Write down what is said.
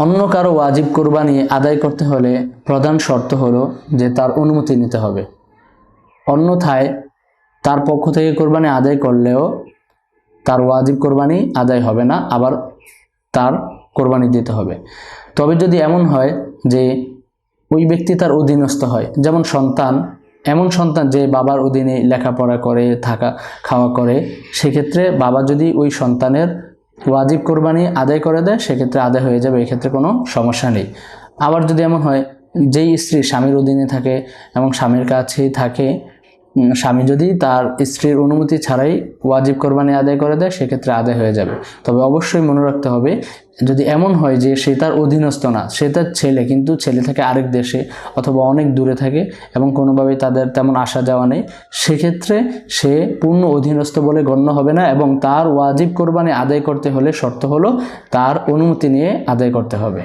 অন্য কারো ওয়াজিব কোরবানি আদায় করতে হলে প্রধান শর্ত হলো যে তার অনুমতি নিতে হবে। অন্যথায় তার পক্ষ থেকে কোরবানি আদায় করলেও তার ওয়াজিব কোরবানি আদায় হবে না, আবার তার কোরবানি দিতে হবে। তবে যদি এমন হয় যে ওই ব্যক্তি তার অধীনস্থ হয়, যেমন সন্তান, এমন সন্তান যে বাবার অধীনে লেখাপড়া করে, থাকা খাওয়া করে, সেক্ষেত্রে বাবা যদি ওই সন্তানের ওয়াজিব কোরবানি আদায় করে দেয় সেক্ষেত্রে আদায় হয়ে যাবে, এক্ষেত্রে কোনো সমস্যা নেই। আবার যদি এমন হয় যেই স্ত্রী স্বামীর অধীনে থাকে এবং স্বামীর কাছেই থাকে, স্বামী যদি তার স্ত্রীর অনুমতি ছাড়াই ওয়াজিব কোরবানি আদায় করে দেয় সেক্ষেত্রে আদায় হয়ে যাবে। তবে অবশ্যই মনে রাখতে হবে, যদি এমন হয় যে সে তার অধীনস্থ না, সে তার ছেলে, কিন্তু ছেলে থাকে আরেক দেশে অথবা অনেক দূরে থাকে এবং কোনোভাবেই তাদের তেমন আসা যাওয়া নেই, সেক্ষেত্রে সে পূর্ণ অধীনস্থ বলে গণ্য হবে না এবং তার ওয়াজিব কোরবানি আদায় করতে হলে শর্ত হলো তার অনুমতি নিয়ে আদায় করতে হবে।